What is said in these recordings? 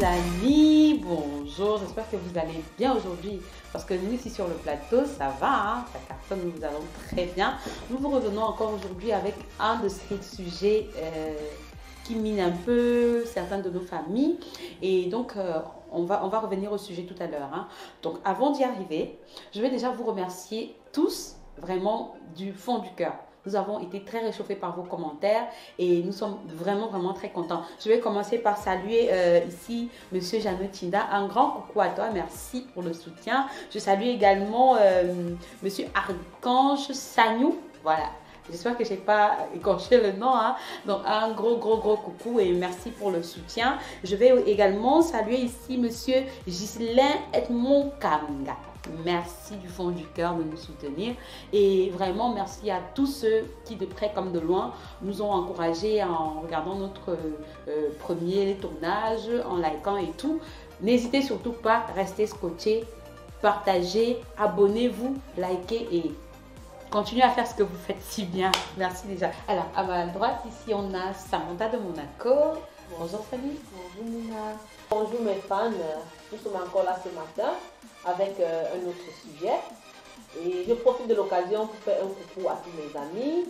mes amis, bonjour, j'espère que vous allez bien aujourd'hui parce que nous ici sur le plateau ça va, hein, ça cartonne, nous allons très bien. Nous vous revenons encore aujourd'hui avec un de ces sujets qui mine un peu certaines de nos familles et donc on va revenir au sujet tout à l'heure, hein. Donc avant d'y arriver, je vais déjà vous remercier tous vraiment du fond du cœur. Nous avons été très réchauffés par vos commentaires et nous sommes vraiment très contents. Je vais commencer par saluer ici Monsieur Jeannot Tinda. Un grand coucou à toi, merci pour le soutien. Je salue également Monsieur Archange Sagnou. Voilà, j'espère que je n'ai pas écorché le nom, hein. Donc un gros coucou et merci pour le soutien. Je vais également saluer ici Monsieur Ghislain Edmond Kanga. Merci du fond du cœur de nous soutenir et vraiment merci à tous ceux qui de près comme de loin nous ont encouragés en regardant notre premier tournage, en likant et tout. N'hésitez surtout pas, restez scotchés, partagez, abonnez-vous, likez et continuez à faire ce que vous faites si bien. Merci déjà. Alors à ma droite ici on a Samantha de Monaco. Bonjour Fanny. Bonjour Nina. Bonjour mes fans, nous sommes encore là ce matin avec un autre sujet et je profite de l'occasion pour faire un coucou à tous mes amis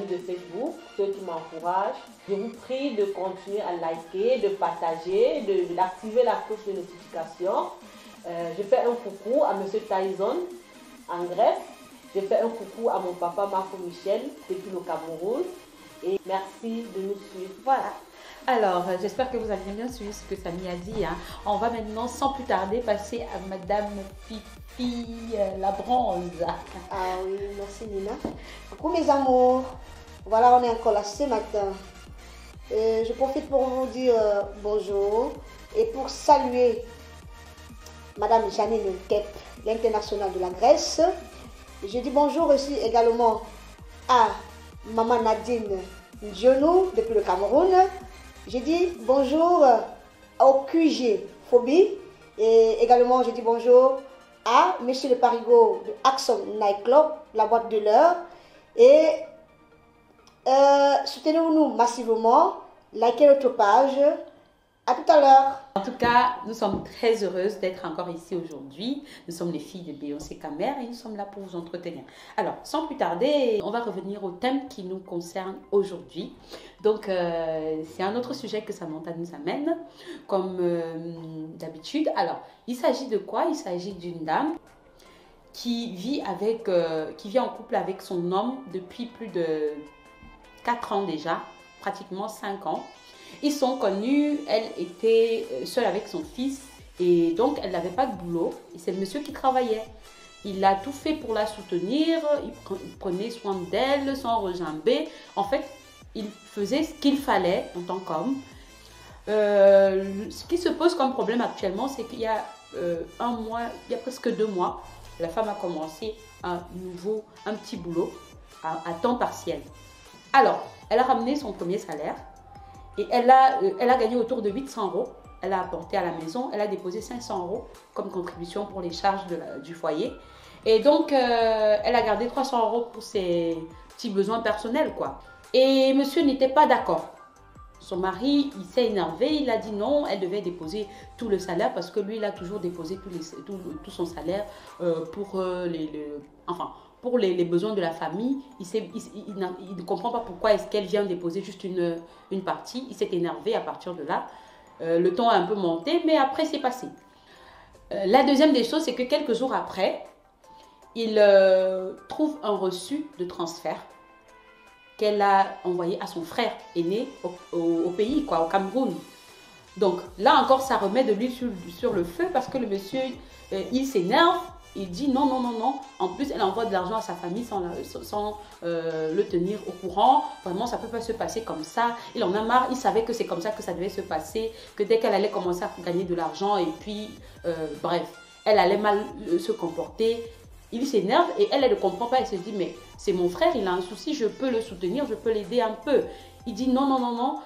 de Facebook, ceux qui m'encouragent. Je vous prie de continuer à liker, de partager, d'activer la cloche de notification. Je fais un coucou à Monsieur Tyson en Grèce. Je fais un coucou à mon papa Marco Michel depuis le Cameroun et merci de nous suivre. Voilà. Alors, j'espère que vous avez bien suivi ce que Samy a dit, hein. On va maintenant, sans plus tarder, passer à Madame Fifi la bronze. Ah oui, merci Nina. Coucou mes amours. Voilà, on est encore là ce matin. Je profite pour vous dire bonjour et pour saluer Madame Janine Nkep, l'internationale de la Grèce. Je dis bonjour aussi également à Maman Nadine Ndionou depuis le Cameroun. Je dis bonjour au QG Phobie et également je dis bonjour à Monsieur le Parigot de Axon Nightclub, la boîte de l'heure. Et soutenez-nous massivement, likez notre page. À tout à l'heure. En tout cas, nous sommes très heureuses d'être encore ici aujourd'hui. Nous sommes les filles de Beyoncé Kamer et nous sommes là pour vous entretenir. Alors, sans plus tarder, on va revenir au thème qui nous concerne aujourd'hui. Donc, c'est un autre sujet que Samantha nous amène, comme d'habitude. Alors, il s'agit de quoi? Il s'agit d'une dame qui vit en couple avec son homme depuis plus de 4 ans déjà, pratiquement 5 ans. Ils sont connus, elle était seule avec son fils et donc elle n'avait pas de boulot. Et c'est le monsieur qui travaillait. Il a tout fait pour la soutenir, il prenait soin d'elle sans regimber. En fait, il faisait ce qu'il fallait en tant qu'homme. Ce qui se pose comme problème actuellement, c'est qu'il y a il y a presque 2 mois, la femme a commencé un petit boulot à temps partiel. Alors, elle a ramené son premier salaire. Et elle a gagné autour de 800 €. Elle a apporté à la maison. Elle a déposé 500 € comme contribution pour les charges du foyer. Et donc, elle a gardé 300 € pour ses petits besoins personnels, quoi. Et monsieur n'était pas d'accord. Son mari, il s'est énervé. Il a dit non, elle devait déposer tout le salaire parce que lui, il a toujours déposé tout son salaire pour les besoins de la famille. Il ne comprend pas pourquoi est-ce qu'elle vient déposer juste une partie. Il s'est énervé à partir de là. Le ton a un peu monté, mais après c'est passé. La deuxième des choses, c'est que quelques jours après, il trouve un reçu de transfert qu'elle a envoyé à son frère aîné au pays, quoi, au Cameroun. Donc là encore, ça remet de l'huile sur le feu parce que le monsieur, il s'énerve. Il dit non. En plus, elle envoie de l'argent à sa famille sans le tenir au courant. Vraiment, ça ne peut pas se passer comme ça. Il en a marre. Il savait que c'est comme ça que ça devait se passer. Que dès qu'elle allait commencer à gagner de l'argent et puis, bref, elle allait mal se comporter. Il s'énerve et elle ne comprend pas. Elle se dit, mais c'est mon frère, il a un souci, je peux le soutenir, je peux l'aider un peu. Il dit non.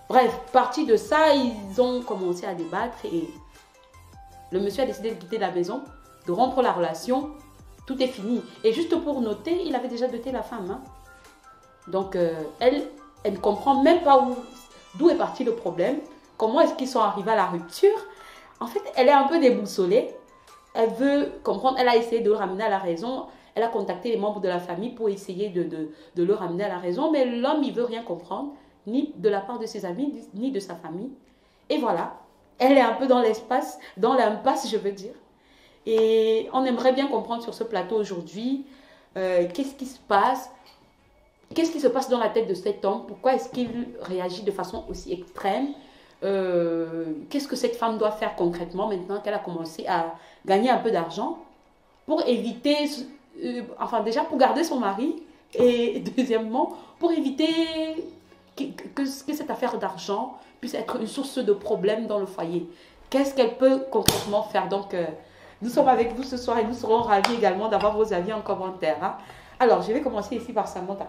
Bref, parti de ça, ils ont commencé à débattre et le monsieur a décidé de quitter la maison, de rompre la relation, tout est fini. Et juste pour noter, il avait déjà doté la femme, hein. Donc, elle ne comprend même pas d'où est parti le problème. comment est-ce qu'ils sont arrivés à la rupture. En fait, elle est un peu déboussolée. Elle veut comprendre, elle a essayé de le ramener à la raison. Elle a contacté les membres de la famille pour essayer de le ramener à la raison. Mais l'homme, il veut rien comprendre, ni de la part de ses amis, ni de sa famille. Et voilà, elle est un peu dans l'espace, dans l'impasse, je veux dire. Et on aimerait bien comprendre sur ce plateau aujourd'hui, qu'est-ce qui se passe? Qu'est-ce qui se passe dans la tête de cet homme? Pourquoi est-ce qu'il réagit de façon aussi extrême? Qu'est-ce que cette femme doit faire concrètement maintenant qu'elle a commencé à gagner un peu d'argent pour éviter, enfin déjà pour garder son mari et deuxièmement pour éviter que cette affaire d'argent puisse être une source de problème dans le foyer. Qu'est-ce qu'elle peut concrètement faire? Donc, nous sommes avec vous ce soir et nous serons ravis également d'avoir vos avis en commentaire. Hein. Alors, je vais commencer ici par Samantha.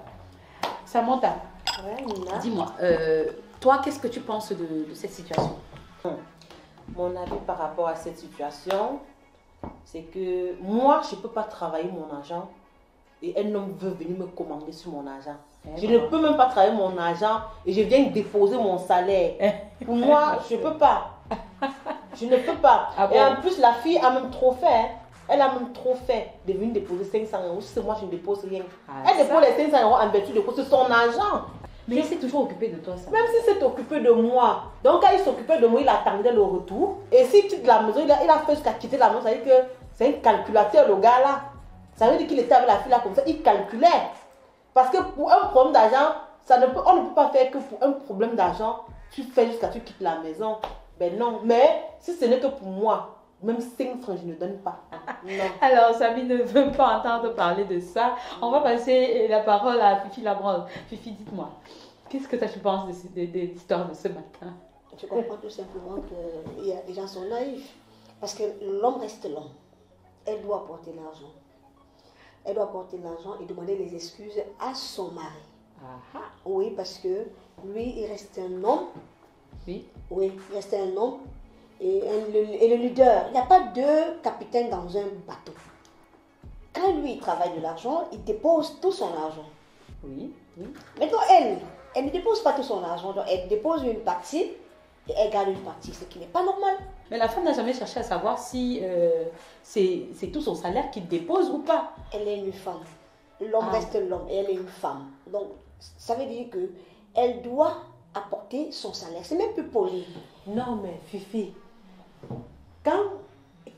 Samantha, Ouais, dis-moi, toi, qu'est-ce que tu penses de cette situation? Mon avis par rapport à cette situation, c'est que moi, je ne peux pas travailler mon argent et un homme veut venir me commander sur mon argent. Je ne peux même pas travailler mon argent et je viens déposer mon salaire. Pour moi, je ne peux pas. Je ne peux pas. Ah bon? Et en plus, la fille a même trop fait. Hein. Elle a même trop fait de venir déposer 500 €. Si c'est moi, je ne dépose rien. Ah, Elle dépose les 500 € en vertu de quoi? C'est son argent. Mais il s'est toujours occupé de toi, ça. Même si c'est occupé de moi. Donc, quand il s'occupait de moi, il attendait le retour. Et s'il quitte la maison, il a fait jusqu'à quitter la maison. Ça veut dire que c'est un calculateur, le gars là. Ça veut dire qu'il était avec la fille là comme ça. Il calculait. Parce que pour un problème d'argent, on ne peut pas faire que pour un problème d'argent, tu fais jusqu'à ce que tu quittes la maison. Ben non. Mais si ce n'est que pour moi, même 5 francs, je ne donne pas. Non. Alors, Samy ne veut pas entendre parler de ça. On va passer la parole à Fifi Labranche. Fifi, dites-moi, qu'est-ce que tu penses de l'histoire de ce matin? Je comprends tout simplement que les gens sont naïfs. Parce que l'homme reste l'homme. Elle doit apporter l'argent. Elle doit apporter l'argent et demander les excuses à son mari. Ah, Oui, parce que lui, il reste un homme. oui. Oui, il reste un homme. Et le leader, il n'y a pas deux capitaines dans un bateau. Quand lui, il travaille de l'argent, il dépose tout son argent. Oui, oui. Maintenant, elle ne dépose pas tout son argent. Donc, elle dépose une partie et elle garde une partie, ce qui n'est pas normal. Mais la femme n'a jamais cherché à savoir si c'est tout son salaire qu'il dépose ou pas. Elle est une femme. L'homme Ah. reste l'homme et elle est une femme. Donc, ça veut dire qu'elle doit apporter son salaire. C'est même plus poli. Non, mais Fifi, quand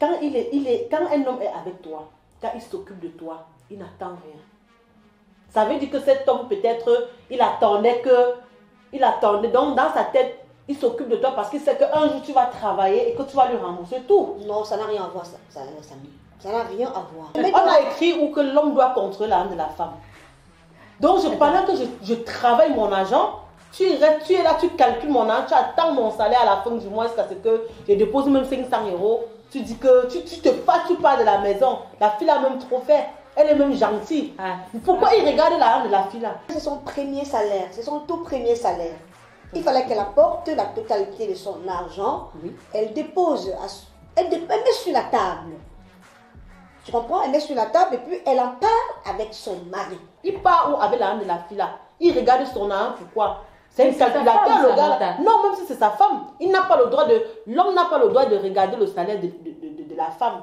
un homme est avec toi, quand il s'occupe de toi, il n'attend rien. Ça veut dire que cet homme, peut-être, il attendait, donc dans sa tête, il s'occupe de toi parce qu'il sait qu'un jour tu vas travailler et que tu vas lui rembourser tout. Non, ça n'a rien à voir, ça n'a rien à voir. On a écrit où que l'homme doit contrôler l'argent de la femme. Donc, pendant que je travaille mon argent, tu es là, tu calcules mon argent, tu attends mon salaire à la fin du mois jusqu'à ce que je dépose même 500 €. Tu dis que tu pars de la maison. La fille a même trop fait. Elle est même gentille. Ah. Pourquoi il regarde l'argent de la fille là? C'est son premier salaire, c'est son tout premier salaire. Il fallait qu'elle apporte la totalité de son argent. Oui. Elle dépose, elle met sur la table. Tu comprends? Elle met sur la table et puis elle en parle avec son mari. Il part où avec l'argent de la fille là? Il regarde son argent, pourquoi? C'est un sa calculateur, femme, le ça, gars. Martha. Non, même si c'est sa femme, l'homme n'a pas le droit de regarder le salaire de la femme.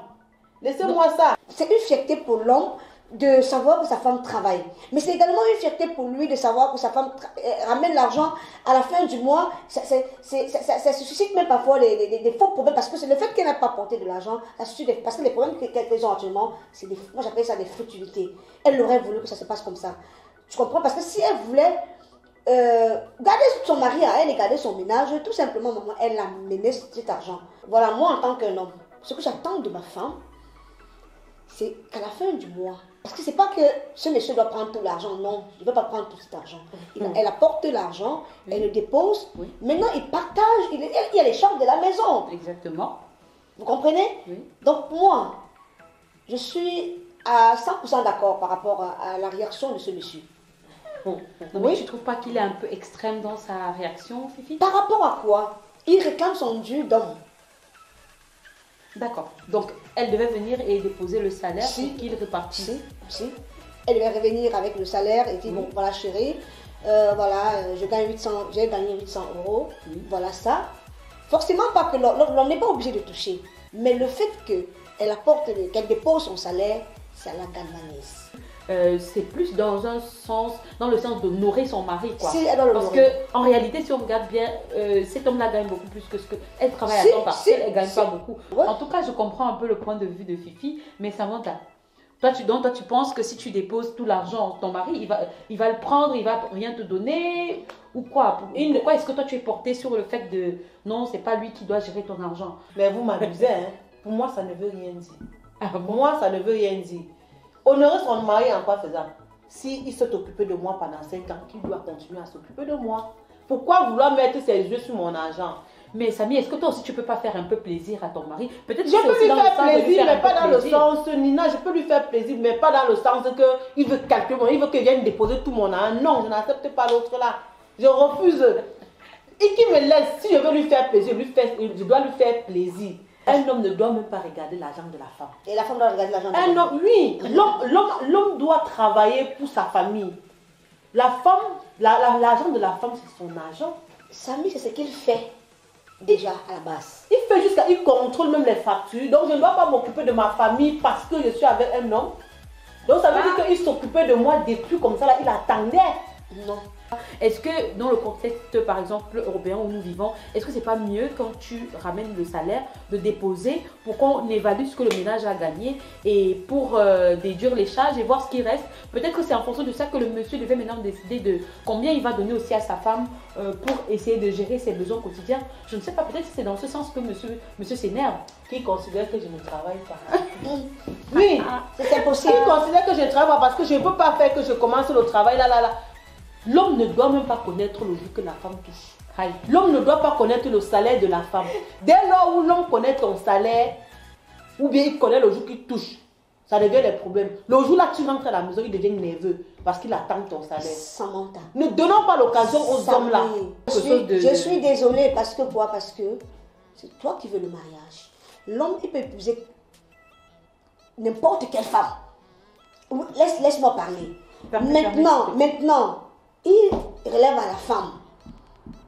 Laissez-moi ça. C'est une fierté pour l'homme de savoir que sa femme travaille. Mais c'est également une fierté pour lui de savoir que sa femme ramène l'argent à la fin du mois. Ça suscite même parfois des faux problèmes parce que c'est le fait qu'elle n'a pas apporté de l'argent. Parce que les problèmes qu'elles ont actuellement, moi j'appelle ça des futilités. Elle aurait voulu que ça se passe comme ça. Tu comprends? Parce que si elle voulait garder son mari à elle et garder son ménage, tout simplement, maman, elle a mené cet argent. Voilà, moi en tant qu'un homme, ce que j'attends de ma femme, c'est qu'à la fin du mois, parce que c'est pas que ce monsieur doit prendre tout l'argent, non, il ne veut pas prendre tout cet argent. Elle apporte l'argent, elle le dépose, Oui. maintenant il partage, il y a les charges de la maison. Exactement. Vous comprenez? Oui. Donc moi, je suis à 100% d'accord par rapport à la réaction de ce monsieur. Non, mais tu ne trouves pas qu'il est un peu extrême dans sa réaction, Fifi? Par rapport à quoi? Il réclame son dû d'homme. D'accord. Donc, elle devait venir et déposer le salaire Si. pour qu'il répartisse. Si. Elle devait revenir avec le salaire et dire, bon, voilà chérie, voilà, j'ai gagné 800 €, Oui. voilà ça. Forcément pas que l'on n'est pas obligé de toucher. Mais le fait qu'elle apporte, qu'elle dépose son salaire, ça la galvanise. C'est plus dans le sens d'honorer son mari, quoi. Parce que en réalité, si on regarde bien, cet homme-là gagne beaucoup plus que ce que elle travaille à temps partiel, elle gagne pas beaucoup. Ouais. En tout cas, je comprends un peu le point de vue de Fifi, mais Samantha, toi, tu penses que si tu déposes tout l'argent, ton mari, il va le prendre, il va rien te donner ou quoi? Pourquoi est-ce que toi tu es porté sur le fait de non, c'est pas lui qui doit gérer ton argent? Mais vous m'abusez, hein. Pour moi, ça ne veut rien dire. Ah, Pour bon? moi, ça ne veut rien dire. Honorer son mari en quoi faisant? S'il s'est occupé de moi pendant 5 ans, qu'il doit continuer à s'occuper de moi. Pourquoi vouloir mettre ses yeux sur mon argent? Mais Samy, est-ce que toi aussi tu peux pas faire un peu plaisir à ton mari? Peut-être Je peux lui faire plaisir, mais pas dans le sens, Nina, je peux lui faire plaisir, mais pas dans le sens qu'il veut calculer, il veut que je vienne déposer tout mon argent. Non, je n'accepte pas l'autre là. Je refuse. Et qu'il me laisse, si je veux lui faire plaisir, je dois lui faire plaisir. Un homme ne doit même pas regarder l'argent de la femme. Et la femme doit regarder l'argent de la Un femme. homme, oui, l'homme doit travailler pour sa famille. La femme, l'argent de la femme, c'est son argent. Samy, c'est ce qu'il fait déjà à la base. Il contrôle même les factures. Donc je ne dois pas m'occuper de ma famille parce que je suis avec un homme. Donc ça veut dire qu'il s'occupait de moi depuis comme ça, là, il attendait. Non. Est-ce que dans le contexte, par exemple, européen où nous vivons, est-ce que c'est pas mieux quand tu ramènes le salaire de déposer pour qu'on évalue ce que le ménage a gagné et pour déduire les charges et voir ce qui reste? Peut-être que c'est en fonction de ça que le monsieur devait maintenant décider de combien il va donner aussi à sa femme pour essayer de gérer ses besoins quotidiens. Je ne sais pas, peut-être que c'est dans ce sens que monsieur s'énerve. Qui considère que je ne travaille pas. Oui, C'est impossible. qui considère que je ne travaille pas parce que je ne peux pas faire que je commence le travail là. L'homme ne doit même pas connaître le jour que la femme touche. L'homme ne doit pas connaître le salaire de la femme. Dès lors où l'homme connaît ton salaire, ou bien il connaît le jour qu'il touche, ça devient des problèmes. Le jour là tu rentres à la maison, il devient nerveux parce qu'il attend ton salaire. Samantha. Ne donnons pas l'occasion aux hommes là. Je suis désolée parce que quoi? Parce que c'est toi qui veux le mariage. L'homme, il peut épouser n'importe quelle femme. Laisse-moi parler. Maintenant, il relève à la femme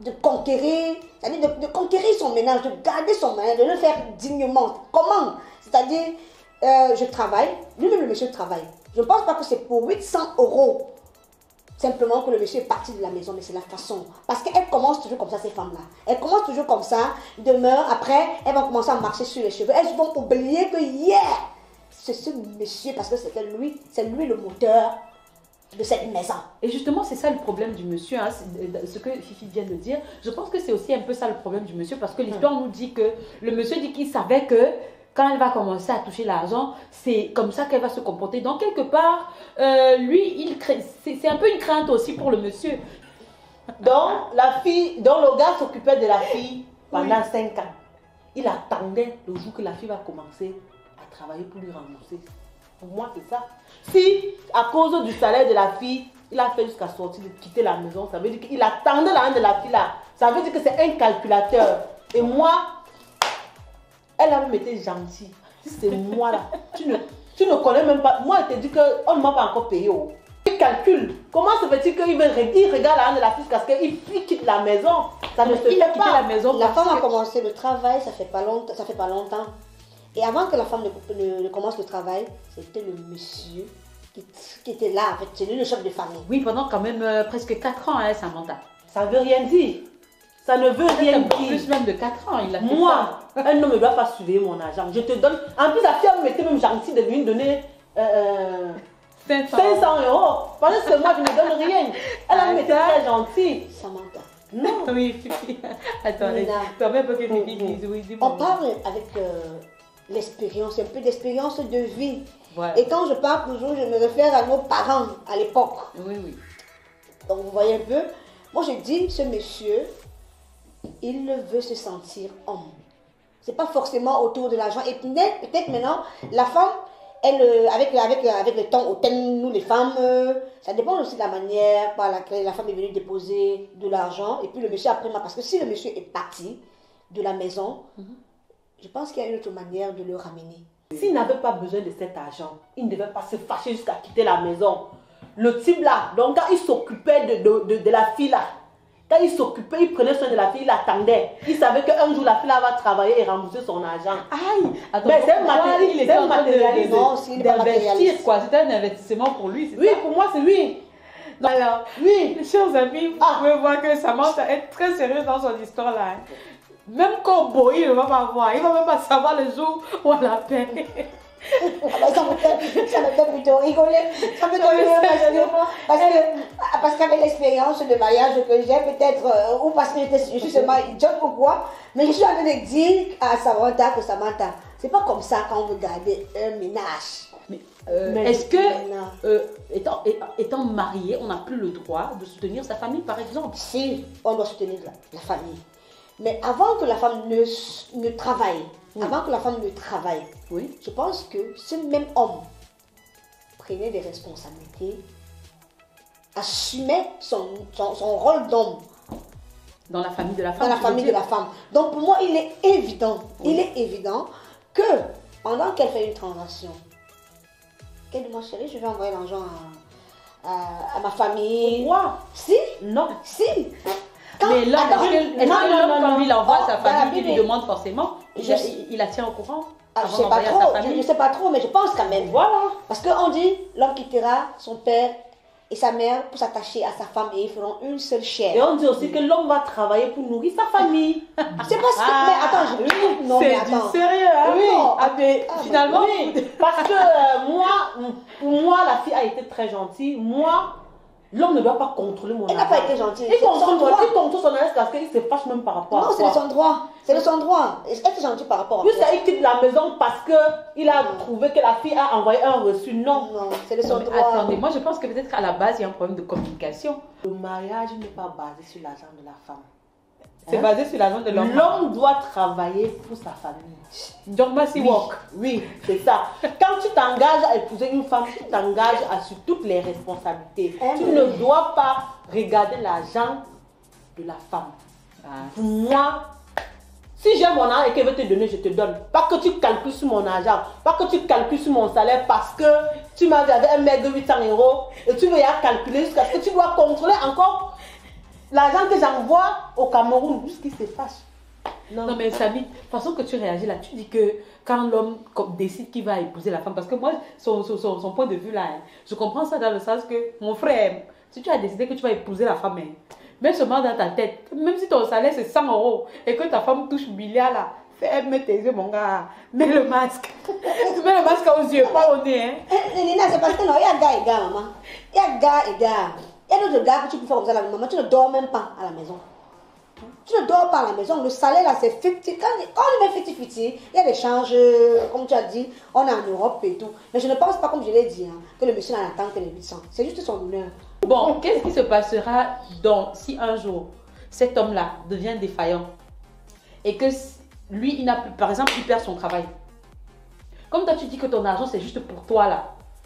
de conquérir, c'est-à-dire de conquérir son ménage, de garder son ménage, de le faire dignement. Comment? C'est-à-dire, je travaille, lui-même le monsieur travaille. Je ne pense pas que c'est pour 800 € simplement que le monsieur est parti de la maison, mais c'est la façon. Parce qu'elle commence toujours comme ça, ces femmes-là. Elles commencent toujours comme ça, demeurent, après, elles vont commencer à marcher sur les cheveux. Elles vont oublier que hier, c'est ce monsieur, parce que c'est lui le moteur de cette maison. Et justement, c'est ça le problème du monsieur, hein, ce que Fifi vient de dire. Je pense que c'est aussi un peu ça le problème du monsieur, parce que l'histoire nous dit que le monsieur dit qu'il savait que quand elle va commencer à toucher l'argent, c'est comme ça qu'elle va se comporter. Donc, quelque part, lui, c'est un peu une crainte aussi pour le monsieur. Donc, le gars s'occupait de la fille pendant 5 ans. Il attendait le jour que la fille va commencer à travailler pour lui rembourser. Pour moi, c'est ça. Si, à cause du salaire de la fille, il a fait jusqu'à sortir, de quitter la maison, ça veut dire qu'il attendait l'argent de la fille là. Ça veut dire que c'est un calculateur. Et moi, elle a même été gentille. Si c'est moi là, tu ne connais même pas. Moi, elle te dit qu'on ne m'a pas encore payé. Oh. Il calcule. Comment se fait-il qu'il regarde l'argent de la fille parce qu'il quitte la maison? Ça ne se fait pas. La maison. La femme a commencé le travail, ça fait pas longtemps. Et avant que la femme ne commence le travail, c'était le monsieur qui était là, en fait, c'est lui le chef de famille. Oui, pendant quand même presque 4 ans, hein, Samantha. Ça ne veut rien dire. Ça ne veut rien dire. Plus même de 4 ans, il a fait moi, ça. Un homme ne doit pas surveiller mon argent. Je te donne. En plus, la fille m'était même gentille de lui donner 500 €. Parce que moi, je ne donne rien. Elle a été très gentille. Samantha. Non. Oui, Fifi. Attendez. Permets un peu que Fifi dise. Oui, dis-moi. On parle avec l'expérience, un peu d'expérience de vie. Voilà. Et quand je parle toujours, je me réfère à nos parents à l'époque. Oui, oui. Donc vous voyez un peu. Moi je dis, ce monsieur, il veut se sentir homme. C'est pas forcément autour de l'argent. Et peut-être maintenant, la femme, elle, avec le temps, autant nous les femmes, ça dépend aussi de la manière par laquelle la femme est venue déposer de l'argent. Et puis le monsieur après, parce que si le monsieur est parti de la maison, je pense qu'il y a une autre manière de le ramener. S'il n'avait pas besoin de cet argent, il ne devait pas se fâcher jusqu'à quitter la maison. Le type là, donc quand il s'occupait de la fille là, Quand il s'occupait, il prenait soin de la fille, il attendait. Il savait qu'un jour, la fille là, va travailler et rembourser son argent. Aïe! Attends, Mais c'est il était en train d'investir, quoi. C'était un investissement pour lui. Oui, pour moi, c'est lui. Alors, oui. Chers amis, vous pouvez voir que Samantha est très sérieuse dans son histoire là. Même quand Boy, il ne va pas voir. Il ne va même pas savoir le jour où on l'appelle. Ça me fait plutôt rigoler. Ça me fait rigoler parce qu'avec l'expérience de mariage que j'ai, peut-être, ou parce que je suis seulement idiote ou quoi, mais je suis en train de dire à Samantha que Samantha, c'est pas comme ça quand vous gardez un ménage. Mais est-ce que, étant marié, on n'a plus le droit de soutenir sa famille, par exemple? Si, on doit soutenir la famille. Mais avant que la femme ne travaille, oui. Je pense que ce même homme prenait des responsabilités, assumait son rôle d'homme. Dans la famille de la femme. Dans la famille de la femme. Donc pour moi, il est évident que pendant qu'elle fait une transaction, qu'elle dit, moi chérie, je vais envoyer l'argent à ma famille. Pourquoi? Si. Non. Si. Mais l'homme, quand il envoie sa famille, il lui demande forcément, il la tient au courant? Je ne sais pas trop, mais je pense quand même. Voilà. Parce qu'on dit, l'homme quittera son père et sa mère pour s'attacher à sa femme et ils feront une seule chair. Et on dit aussi que l'homme va travailler pour nourrir sa famille. C'est parce que... Mais attends, c'est du sérieux, hein? Oui. Finalement. Oui, parce que pour moi, la fille a été très gentille. Moi, l'homme ne doit pas contrôler mon argent. Elle n'a pas été gentille. Il contrôle son argent parce qu'il se fâche même par rapport à non, quoi. c'est de son droit. C'est de son droit. Elle est gentille par rapport à Lui, ça, il quitte la maison parce qu'il a trouvé que la fille a envoyé un reçu. Non. Non, c'est de son droit. Attendez, moi je pense que peut-être qu'à la base, il y a un problème de communication. Le mariage n'est pas basé sur l'argent de la femme. C'est basé sur l'argent de l'homme. L'homme doit travailler pour sa famille. John Massey Walk. Oui, c'est ça. Quand tu t'engages à épouser une femme, tu t'engages à sur toutes les responsabilités. Tu ne dois pas regarder l'argent de la femme. Pour moi, si j'ai mon argent et qu'elle veut te donner, je te donne. Pas que tu calcules sur mon argent, pas que tu calcules sur mon salaire parce que tu m'as dit avec un mec de 800 € et tu veux y calculer jusqu'à ce que tu dois contrôler encore l'argent que j'envoie au Cameroun jusqu'il se fâche. Non mais Samy, de toute façon que tu réagis là, tu dis que quand l'homme décide qu'il va épouser la femme, parce que moi, son point de vue là, je comprends ça dans le sens que, mon frère, si tu as décidé que tu vas épouser la femme, mets seulement dans ta tête, même si ton salaire c'est 100 € et que ta femme touche milliard là, mets tes yeux mon gars, mets le masque. Mets le masque aux yeux, pas au nez. Nina, c'est parce que non, il y a gars et gars, maman. Il y a gars et gars. Il y a d'autres gars que tu peux faire comme ça à la maman, tu ne dors même pas à la maison. Tu ne dors pas à la maison, le salaire là c'est 50, quand on met 50-50, il y a des changes, comme tu as dit, on est en Europe et tout. Mais je ne pense pas, comme je l'ai dit, que le monsieur n'attend que les 800. C'est juste son honneur. Bon, qu'est-ce qui se passera si un jour cet homme-là devient défaillant et que lui, il n'a plus, par exemple, il perd son travail. Comme toi, tu dis que ton argent c'est juste pour toi là.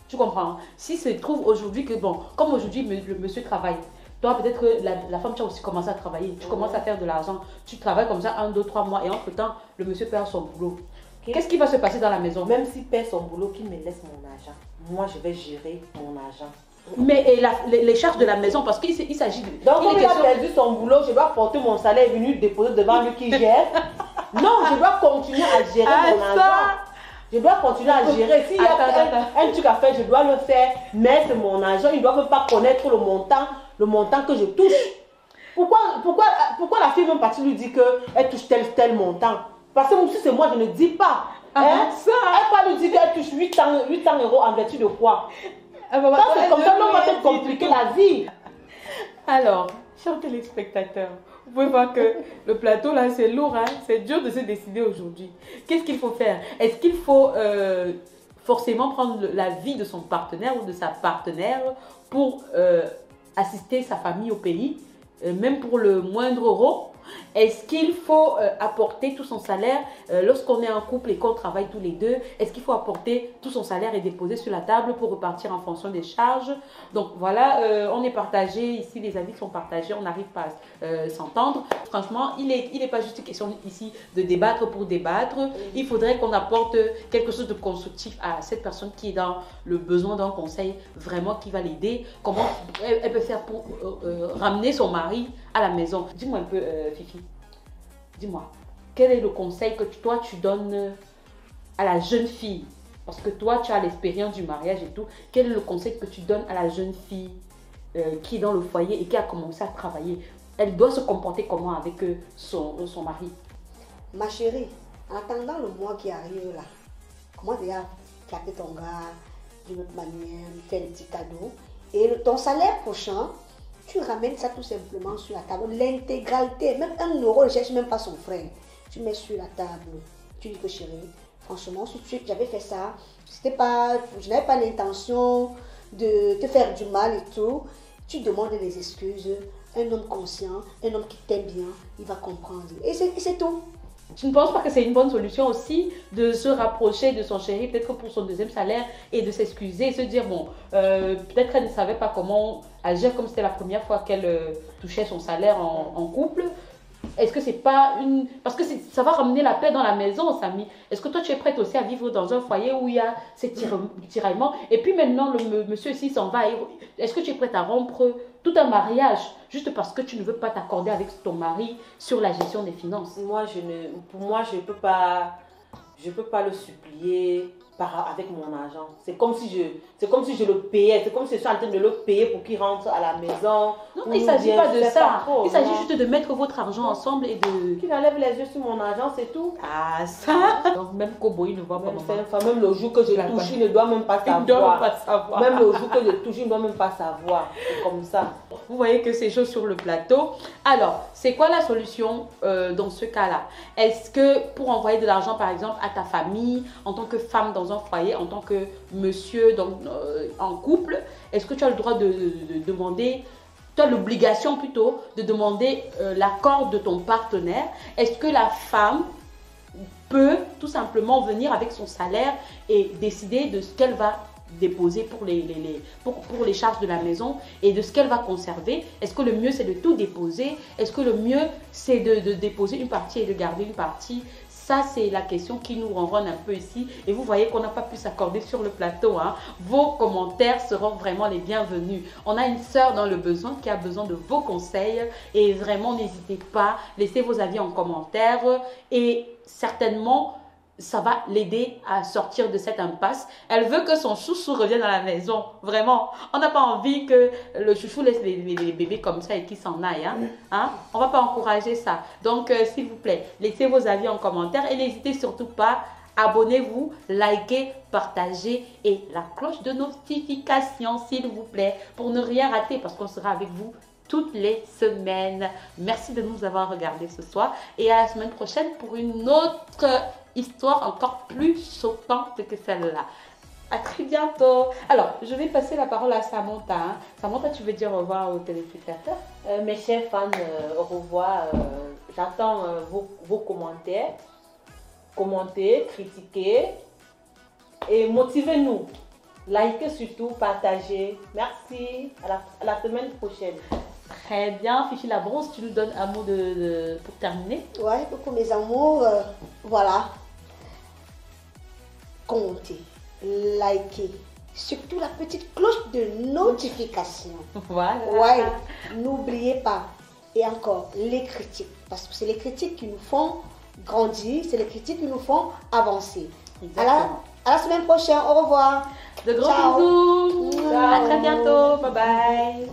Tu comprends? Si se trouve aujourd'hui que, bon, comme aujourd'hui le monsieur travaille, toi peut-être que la femme, tu as aussi commencé à travailler, tu commences à faire de l'argent, tu travailles comme ça 1, 2, 3 mois et entre-temps, le monsieur perd son boulot. Okay. Qu'est-ce qui va se passer dans la maison? Même s'il perd son boulot, qu'il me laisse mon argent. Moi, je vais gérer mon argent. Mais les charges de la maison, parce qu'il s'agit de... Donc, comme il a perdu son boulot, je dois porter mon salaire venu déposer devant lui qui gère. Non, je dois continuer à gérer mon argent. Je dois continuer à gérer. S'il y a un truc à faire, je dois le faire. Mais c'est mon argent. Ils ne doivent pas connaître le montant que je touche. Pourquoi la fille même partie lui dit qu'elle touche tel montant? Parce que si c'est moi, je ne dis pas. Elle pas lui dire qu'elle touche 800 € en vertu de quoi? C'est comme ça qu'on va te compliquer la vie. Alors, chers téléspectateurs, vous pouvez voir que le plateau là c'est lourd, hein? C'est dur de se décider aujourd'hui. Qu'est-ce qu'il faut faire? Est-ce qu'il faut forcément prendre la vie de son partenaire ou de sa partenaire pour assister sa famille au pays, même pour le moindre euro? Est-ce qu'il faut apporter tout son salaire lorsqu'on est en couple et qu'on travaille tous les deux? Est-ce qu'il faut apporter tout son salaire et déposer sur la table pour repartir en fonction des charges? Donc voilà, on est partagé ici, les avis sont partagés, on n'arrive pas à s'entendre. Franchement, il n'est pas juste question ici de débattre pour débattre. Il faudrait qu'on apporte quelque chose de constructif à cette personne qui est dans le besoin d'un conseil vraiment qui va l'aider. Comment elle peut faire pour ramener son mari à la maison? Dis-moi un peu, Fifi. Dis-moi, quel est le conseil que toi tu donnes à la jeune fille? Parce que toi, tu as l'expérience du mariage et tout. Quel est le conseil que tu donnes à la jeune fille qui est dans le foyer et qui a commencé à travailler? Elle doit se comporter comment avec son mari? Ma chérie, en attendant le mois qui arrive là, comment déjà flatter ton gars d'une autre manière, lui faire des petits cadeaux. Et ton salaire prochain, tu ramènes ça tout simplement sur la table. L'intégralité, même 1 euro, ne cherche même pas son frère. Tu mets sur la table. Tu dis que chérie, franchement, si j'avais fait ça, je n'avais pas l'intention de te faire du mal et tout. Tu demandes des excuses. Un homme conscient, un homme qui t'aime bien, il va comprendre. Et c'est tout. Tu ne penses pas que c'est une bonne solution aussi de se rapprocher de son chéri, peut-être pour son deuxième salaire, et de s'excuser et se dire, bon, peut-être qu'elle ne savait pas comment agir comme c'était la première fois qu'elle touchait son salaire en couple. Est-ce que c'est pas une... Parce que ça va ramener la paix dans la maison, Samy. Est-ce que toi, tu es prête aussi à vivre dans un foyer où il y a ces tiraillements? Et puis maintenant, le monsieur ici s'en va. Est-ce que tu es prête à rompre tout un mariage juste parce que tu ne veux pas t'accorder avec ton mari sur la gestion des finances? Pour moi, je peux pas le supplier avec mon argent. C'est comme si je le payais. C'est comme si je suis en train de le payer pour qu'il rentre à la maison. Non, il ne s'agit pas de ça. Il s'agit juste de mettre votre argent ensemble et de... Qu'il enlève les yeux sur mon argent, c'est tout. Ah, ça. Donc, même Kobo, il ne voit pas maman. Même le jour que je touche, il ne doit même pas savoir. Il ne doit pas savoir. Même le jour que je touche, il ne doit même pas savoir. C'est comme ça. Vous voyez que c'est chaud sur le plateau. Alors, c'est quoi la solution dans ce cas-là? Est-ce que pour envoyer de l'argent, par exemple, à ta famille, en tant que femme dans un foyer, en tant que monsieur en couple, est-ce que tu as le droit de demander, tu as l'obligation plutôt de demander l'accord de ton partenaire? Est-ce que la femme peut tout simplement venir avec son salaire et décider de ce qu'elle va déposer pour les charges de la maison et de ce qu'elle va conserver? Est-ce que le mieux c'est de tout déposer? Est-ce que le mieux c'est de déposer une partie et de garder une partie? Ça, c'est la question qui nous ronronne un peu ici. Et vous voyez qu'on n'a pas pu s'accorder sur le plateau. Hein. Vos commentaires seront vraiment les bienvenus. On a une sœur dans le besoin qui a besoin de vos conseils. Et vraiment, n'hésitez pas. Laissez vos avis en commentaire. Et certainement, ça va l'aider à sortir de cette impasse. Elle veut que son chouchou revienne à la maison. Vraiment. On n'a pas envie que le chouchou laisse les bébés comme ça et qu'il s'en aille. Hein? On ne va pas encourager ça. Donc, s'il vous plaît, laissez vos avis en commentaire et n'hésitez surtout pas. Abonnez-vous, likez, partagez et la cloche de notification, s'il vous plaît, pour ne rien rater parce qu'on sera avec vous toutes les semaines. Merci de nous avoir regardés ce soir et à la semaine prochaine pour une autre histoire encore plus choquante que celle-là. À très bientôt. Alors, je vais passer la parole à Samantha. Hein. Samantha, tu veux dire au revoir aux téléspectateurs? Mes chers fans, au revoir. J'attends vos commentaires. Commentez, critiquez et motivez-nous. Likez surtout, partagez. Merci. À la semaine prochaine. Très bien. Fifi la Bronze, tu nous donnes un mot pour terminer? Ouais, pour mes amours, voilà. Commentez, likez, surtout la petite cloche de notification. Voilà. Ouais, n'oubliez pas. Et encore, les critiques. Parce que c'est les critiques qui nous font grandir, c'est les critiques qui nous font avancer. À la semaine prochaine, au revoir. De gros bisous. Ciao. À très bientôt. Bye bye.